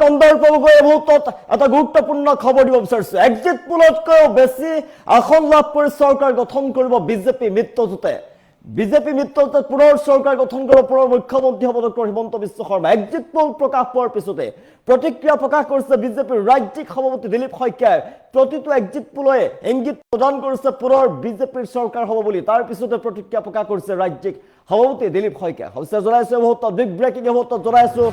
সন্দৰ্ভকৈ এই মুহূৰ্তত এটা গুৰুত্বপূৰ্ণ খবৰ দিব বিচাৰিছো এক্সিট পোলতকৈ বেছি আসন লাভ কৰি চৰকাৰ গঠন কৰিব বিজেপি মিত্ৰজোঁটে বিজেপি মিত্ৰজোঁটে পুনৰ চৰকাৰ গঠন কৰিব পুনৰ মুখ্যমন্ত্ৰী হ'ব doctor Himanta Biswa Sarma exit pole প্ৰকাশ পোৱাৰ পিছতে প্ৰতিক্ৰিয়া প্ৰকাশ কৰিছে বিজেপিৰ ৰাজ্যিক সভাপতি দিলীপ শইকীয়াই প্ৰতিটো এক্সিট পোলে ইংগিত প্ৰদান কৰিছে পুনৰ বিজেপিৰ চৰকাৰ হ'ব বুলি তাৰ পিছতে প্ৰতিক্ৰিয়া প্ৰকাশ কৰিছে ৰাজ্যিক সভাপতি দিলীপ শইকীয়া হৈছে জনাইছে বহুত বিগ ব্ৰেকিং বহুত জনাইছো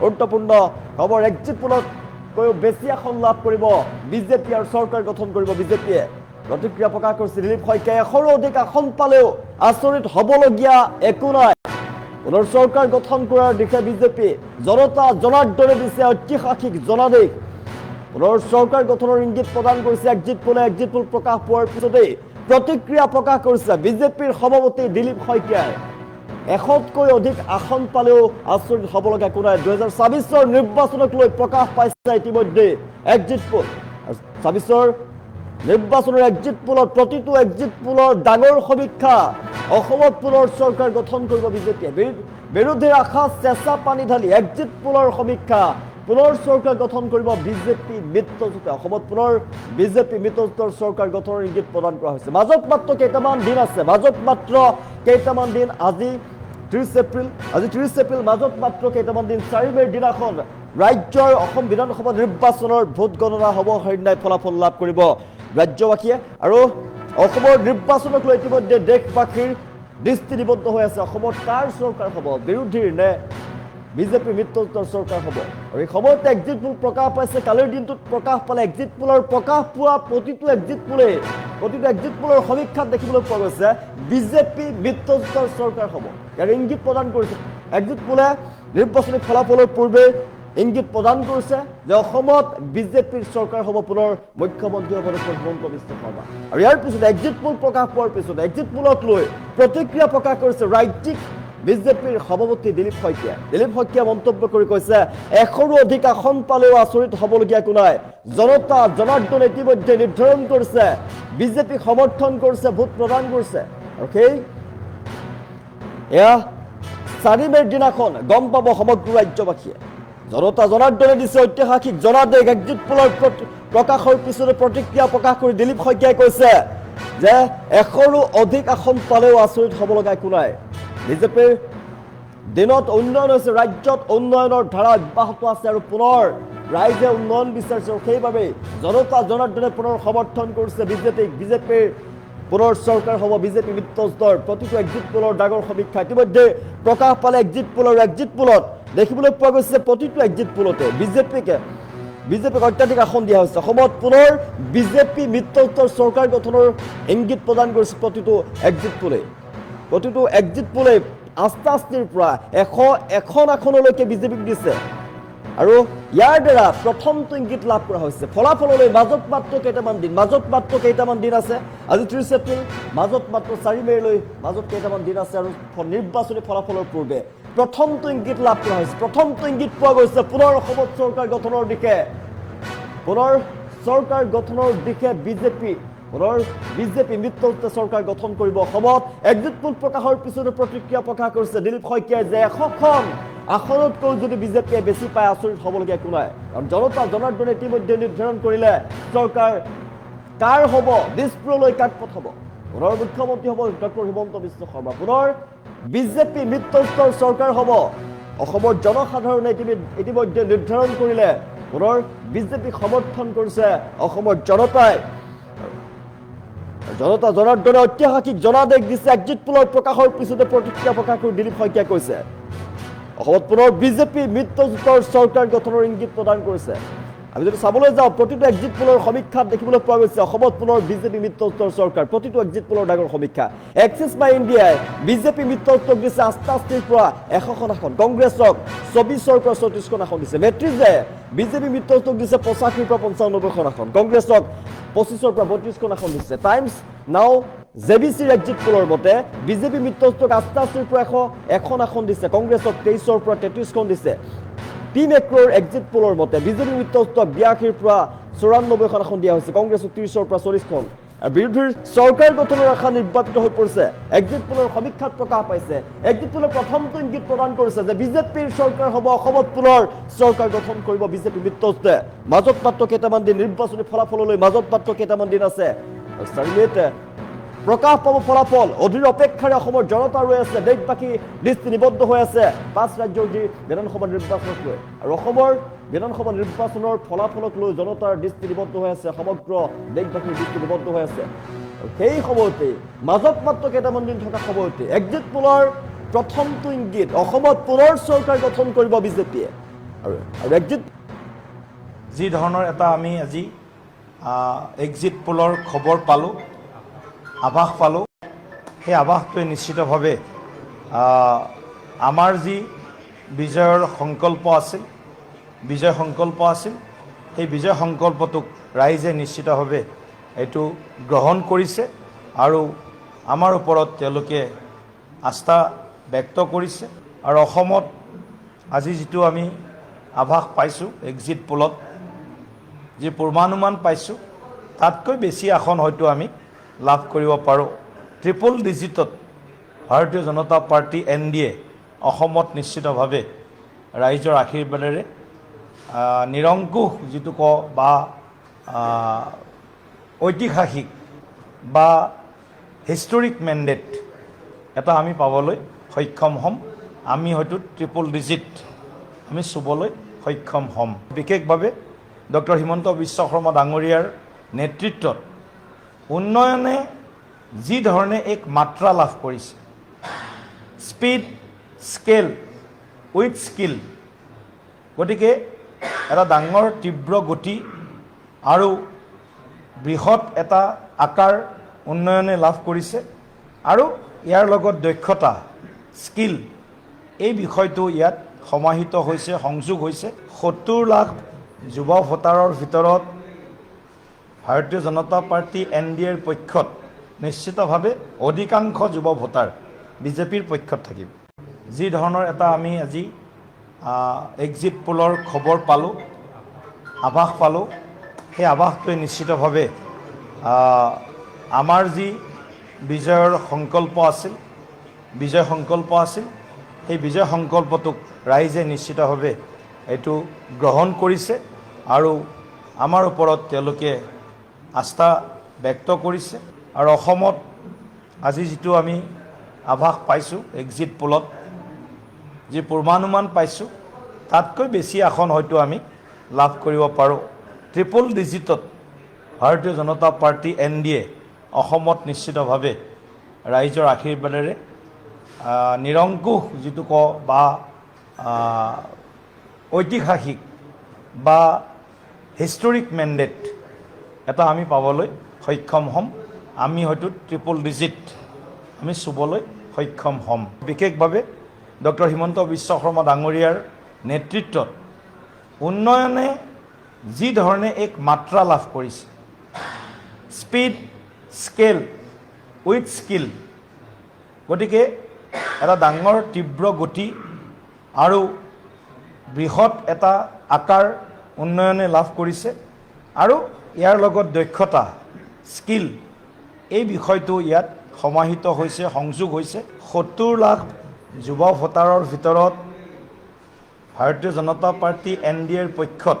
গুৰুত্বপূৰ্ণ খবৰ এক্সিট পোলতকৈ বেছি আসন লাভ কৰিব বিজেপি আৰু চৰকাৰ গঠন কৰিব বিজেপিয়ে প্ৰতিক্ৰিয়া প্ৰকাশ কৰিছে দিলীপ শইকীয়াই এশৰো অধিক আসন পালেও আচৰিত হ'বলগীয়া একো নাই পুনৰ চৰকাৰ গঠন কৰাৰ দিশে বিজেপি জনতা জনাৰ্দনে দিছে ঐতিহাসিক জনাদেশ পুনৰ চৰকাৰ গঠনৰ ইংগিত প্ৰদান কৰিছে এক্সিট পোল প্ৰকাশ পোৱাৰ পিছতেই প্ৰতিক্ৰিয়া প্ৰকাশ কৰিছে বিজেপিৰ সভাপতি দিলীপ শইকীয়াই এশতকৈ অধিক আসন পালেও আচৰিত হ'বলগীয়া একো নাই 2024 নিৰ্বাচনক লৈ প্ৰকাশ পাইছে ইতিমধ্যে এক্সিট পোল 2024 নিৰ্বাচনৰ এক্সিট পোলত প্ৰতিটো এক্সিট পোলৰ ডাঙৰ সমীক্ষা অসমত পুনৰ চৰকাৰ গঠন কৰিব বিজেপিয়ে বিৰোধীৰ আশা চেঁচা পানী ঢালি এক্সিট পোলৰ সমীক্ষা পুনৰ চৰকাৰ গঠন কৰিব বিজেপি মিত্ৰজোঁটে অসমত পুনৰ বিজেপি মিত্ৰজোঁটৰ চৰকাৰ গঠনৰ ইংগিত প্ৰদান কৰা হৈছে মাজত মাত্ৰ কেইটামান দিন আছে আজি 30 এপ্ৰিল মাজত মাত্ৰ কেইটামান দিন 4 মেৰ দিনাখন ৰাজ্যৰ অসম বিধানসভা নিৰ্বাচনৰ ভোট গণনা হ'ব সেইদিনাই ফলাফল লাভ কৰিব ৰাজ্যবাসীয়ে আৰু অসমৰ নিৰ্বাচনক লৈ ইতিমধ্যে দেশবাসীৰ দৃষ্টি নিবদ্ধ হৈ আছে অসমত কাৰ চৰকাৰ হ'ব বিৰোধীৰ নে বিজেপি মিত্ৰজোঁটৰ চৰকাৰ হ'ব আৰু এই সময়তে এক্সিট পোল প্ৰকাশ পাইছে কালিৰ দিনটোত প্ৰকাশ পালে এক্সিট পোলৰ প্ৰকাশ পোৱা প্ৰতিটো এক্সিট পোলৰ সমীক্ষাত দেখিবলৈ পোৱা গৈছে বিজেপি মিত্ৰজোঁটৰ চৰকাৰ হ'ব ইয়াৰ ইংগিত প্ৰদান কৰিছে এক্সিট পোলে নিৰ্বাচনী ফলাফলৰ পূৰ্বে ইংগিত প্ৰদান কৰিছে যে অসমত বিজেপিৰ চৰকাৰ হ'ব পুনৰ মুখ্যমন্ত্ৰী হ'ব ডক্টৰ হিমন্ত বিশ্ব শৰ্মা আৰু ইয়াৰ পিছতে এক্সিট পোল প্ৰকাশ পোৱাৰ পিছতে এক্সিট পোলক লৈ প্ৰতিক্ৰিয়া প্ৰকাশ কৰিছে ৰাজ্যিক বিজেপিৰ সভাপতি দিলীপ শইকীয়া মন্তব্য কৰি কৈছে এশৰো অধিক আসন পালেও আচৰিত হ'বলগীয়া একো নাই জনতা জনাৰ্দনে ইতিমধ্যে নিৰ্ধাৰণ কৰিছে বিজেপিক সমৰ্থন কৰিছে ভোট প্ৰদান কৰিছে আৰু সেই এয়া 4 মেৰ দিনাখন গম পাব সমগ্ৰ ৰাজ্যবাসীয়ে জনতা জনাৰ্দনে দিছে ঐতিহাসিক জনাদেশ এক্সিট পোলৰ প্ৰকাশৰ পিছতে প্ৰতিক্ৰিয়া প্ৰকাশ কৰি দিলীপ শইকীয়াই কৈছে যে এশৰো অধিক আসন পালেও আচৰিত হ'বলগীয়া একো নাই বিজেপিৰ দিনত উন্নয়ন হৈছে ৰাজ্যত উন্নয়নৰ ধাৰা অব্যাহত আছে আৰু পুনৰ ৰাইজে উন্নয়ন বিচাৰিছে আৰু সেইবাবে জনতা জনাৰ্দনে পুনৰ সমৰ্থন কৰিছে বিজেপিৰ পুনৰ চৰকাৰ হ'ব বিজেপি মিত্ৰজোঁটৰ প্ৰতিটো এক্সিট পোলৰ ডাঙৰ সমীক্ষা ইতিমধ্যে প্ৰকাশ পালে এক্সিট পোলত দেখিবলৈ পোৱা গৈছে প্ৰতিটো এক্সিট পোলতে বিজেপিক অত্যাধিক আসন দিয়া হৈছে অসমত পুনৰ বিজেপি মিত্ৰজোঁটৰ চৰকাৰ গঠনৰ ইংগিত প্ৰদান কৰিছে প্ৰতিটো এক্সিট পোলে আস্থাস্তিৰ পৰা 101 আসনলৈকে বিজেপিক দিছে আৰু ইয়াৰ দ্বাৰা প্ৰথমটো ইংগিত লাভ কৰা হৈছে ফলাফললৈ মাজত মাত্ৰ কেইটামান দিন আছে আজি 30 এপ্ৰিল মাজত মাত্ৰ 4 মেলৈ মাজত কেইটামান দিন আছে আৰু নিৰ্বাচনী ফলাফলৰ পূৰ্বে প্ৰথমটো ইংগিত লাভ কৰা হৈছে প্ৰথমটো ইংগিত পোৱা গৈছে পুনৰ অসমত চৰকাৰ গঠনৰ দিশে বিজেপি মিত্ৰজোঁটে চৰকাৰ গঠন কৰিব অসমত এক্সিট পোল প্ৰকাশৰ পিছতে প্ৰতিক্ৰিয়া প্ৰকাশ কৰিছে দিলীপ শইকীয়াই যে 100খন আসনতকৈ যদি বিজেপিয়ে বেছি পায় আচৰিত হ'বলগীয়া একো নাই আৰু জনতা জনাৰ্দনে ইতিমধ্যে নিৰ্ধাৰণ কৰিলে চৰকাৰ কাৰ হ'ব দিছপুৰলৈ কাক পঠাব পুনৰ মুখ্যমন্ত্ৰী হ'ব ডক্টৰ হিমন্ত বিশ্ব শৰ্মা পুনৰ বিজেপি মিত্ৰজোঁটৰ চৰকাৰ হ'ব অসমৰ জনসাধাৰণে ইতিমধ্যে নিৰ্ধাৰণ কৰিলে পুনৰ বিজেপিক সমৰ্থন কৰিছে অসমৰ জনতাই জনতা জনাৰ্দনে ঐতিহাসিক জনাদেশ দিছে এক্সিট পোলৰ প্ৰকাশৰ পিছতে প্ৰতিক্ৰিয়া প্ৰকাশ কৰি দিলীপ শইকীয়াই কৈছে অসমত পুনৰ বিজেপি মিত্ৰজোঁটৰ চৰকাৰ গঠনৰ ইংগিত প্ৰদান কৰিছে আমি যদি চাবলৈ যাওঁ প্ৰতিটো এক্সিট পোলৰ সমীক্ষাত দেখিবলৈ পোৱা গৈছে অসমত পুনৰ বিজেপি মিত্ৰজোঁটৰ চৰকাৰ প্ৰতিটো এক্সিট পোলৰ ডাঙৰ সমীক্ষা এক্সিছ বাই ইণ্ডিয়াই বিজেপি মিত্ৰজোঁটক দিছে আস্থাস্তিৰ পৰা 100খন আসন কংগ্ৰেছক 24ৰ পৰা 34খন আসন দিছে মেট্ৰিজে বিজেপি মিত্ৰজোঁটক দিছে 85ৰ পৰা 95খন আসন কংগ্ৰেছক 25ৰ পৰা 32খন আসন দিছে টাইমছ নাও জেবিচিৰ এক্সিট পোলৰ মতে বিজেপি মিত্ৰজোঁটক আস্থাস্তিৰ পৰা 101খন আসন দিছে কংগ্ৰেছক 23ৰ পৰা 33খন দিছে টি মেক্ৰৰ এক্সিট পোলৰ মতে বিজেপি মিত্ৰজোঁটক 82ৰ পৰা 94খন আসন দিয়া হৈছে কংগ্ৰেছক 30ৰ পৰা 40খন বিৰোধীৰ চৰকাৰ গঠনৰ আশা নিৰ্বাপিত হৈ পৰিছে এক্সিট পোলৰ সমীক্ষাত প্ৰকাশ পাইছে এক্সিট পোলে প্ৰথমটো ইংগিত প্ৰদান কৰিছে যে বিজেপিৰ চৰকাৰ হ'ব অসমত পুনৰ চৰকাৰ গঠন কৰিব বিজেপি মিত্ৰজোঁটে মাজত মাত্ৰ কেইটামান দিন নিৰ্বাচনী ফলাফললৈ মাজত মাত্ৰ কেইটামান দিন আছে চাৰিমেত প্ৰকাশ পাব ফলাফল অধীৰ অপেক্ষাৰে অসমৰ জনতা ৰৈ আছে দেশবাসী দৃষ্টি নিবদ্ধ হৈ আছে 5 ৰাজ্যৰ যি বিধানসভা নিৰ্বাচনক লৈ আৰু অসমৰ বিধানসভা নিৰ্বাচনৰ ফলাফলক লৈ জনতাৰ দৃষ্টি নিবদ্ধ হৈ আছে সমগ্ৰ দেশবাসীৰ দৃষ্টি নিবদ্ধ হৈ আছে সেই সময়তে মাজত মাত্ৰ কেইটামান দিন থকা সময়তে এক্সিট পোলৰ প্ৰথমটো ইংগিত অসমত পুনৰ চৰকাৰ গঠন কৰিব বিজেপিয়ে আৰু এক্সিট যি ধৰণৰ এটা আমি আজি এক্সিট পোলৰ খবৰ পালোঁ আভাস পালোঁ সেই আভাসটোৱে নিশ্চিতভাৱে আমাৰ যি বিজয়ৰ সংকল্প আছিল সেই বিজয় সংকল্পটোক ৰাইজে নিশ্চিতভাৱে এইটো গ্ৰহণ কৰিছে আৰু আমাৰ ওপৰত তেওঁলোকে আস্থা ব্যক্ত কৰিছে আৰু অসমত আজি যিটো আমি আভাস পাইছোঁ এক্সিট পোলত যি পূৰ্বানুমান পাইছোঁ তাতকৈ বেছি আসন হয়তো আমি লাভ কৰিব পাৰোঁ ট্ৰিপল ডিজিটত ভাৰতীয় জনতা পাৰ্টি NDA অসমত নিশ্চিতভাৱে ৰাইজৰ আশীৰ্বাদেৰে নিৰংকুশ যিটো কওঁ বা ঐতিহাসিক বা হিষ্টৰিক মেণ্ডেট এটা আমি পাবলৈ সক্ষম হ'ম আমি হয়তো ট্ৰিপল ডিজিট আমি চুবলৈ সক্ষম হ'ম বিশেষভাৱে ডক্টৰ হিমন্ত বিশ্ব শৰ্মা ডাঙৰীয়াৰ নেতৃত্বত উন্নয়নে যি ধৰণে এক মাত্ৰা লাভ কৰিছে স্পীড স্কেল উইথ স্কিল গতিকে এটা ডাঙৰ তীব্ৰ গতি আৰু বৃহৎ এটা আকাৰ উন্নয়নে লাভ কৰিছে আৰু ইয়াৰ লগত দক্ষতা স্কিল এই বিষয়টো ইয়াত সমাহিত হৈছে সংযোগ হৈছে 70 লাখ যুৱ ভোটাৰৰ ভিতৰত ভাৰতীয় জনতা পাৰ্টি NDAৰ পক্ষত নিশ্চিতভাৱে অধিকাংশ যুৱ ভোটাৰ বিজেপিৰ পক্ষত থাকিব যি ধৰণৰ এটা আমি আজি এক্সিট পোলৰ খবৰ পালোঁ আভাস পালোঁ সেই আভাসটোৱে নিশ্চিতভাৱে আমাৰ যি বিজয়ৰ সংকল্প আছিল সেই বিজয় সংকল্পটোক ৰাইজে নিশ্চিতভাৱে এইটো গ্ৰহণ কৰিছে আৰু আমাৰ ওপৰত তেওঁলোকে আস্থা ব্যক্ত কৰিছে আৰু অসমত আজি যিটো আমি আভাস পাইছোঁ এক্সিট পোলত যি পূৰ্বানুমান পাইছোঁ তাতকৈ বেছি আসন হয়তো আমি লাভ কৰিব পাৰোঁ ট্ৰিপল ডিজিটত ভাৰতীয় জনতা পাৰ্টি NDA অসমত নিশ্চিতভাৱে ৰাইজৰ আশীৰ্বাদেৰে নিৰংকুশ যিটো কওঁ বা ঐতিহাসিক বা হিষ্টৰিক মেণ্ডেট এটা আমি পাবলৈ সক্ষম হ'ম আমি হয়তো ট্ৰিপল ডিজিট আমি চুবলৈ সক্ষম হ'ম বিশেষভাৱে ডক্টৰ হিমন্ত বিশ্ব শৰ্মা ডাঙৰীয়াৰ নেতৃত্বত উন্নয়নে যি ধৰণে এক মাত্ৰা লাভ কৰিছে স্পীড স্কেল উইথ স্কিল গতিকে এটা ডাঙৰ তীব্ৰ গতি আৰু বৃহৎ এটা আকাৰ উন্নয়নে লাভ কৰিছে আৰু ইয়াৰ লগত দক্ষতা স্কিল এই বিষয়টো ইয়াত সমাহিত হৈছে সংযোগ হৈছে 70 লাখ যুৱ ভোটাৰৰ ভিতৰত ভাৰতীয় জনতা পাৰ্টি NDAৰ পক্ষত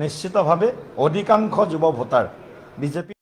নিশ্চিতভাৱে অধিকাংশ যুৱ ভোটাৰ বিজেপি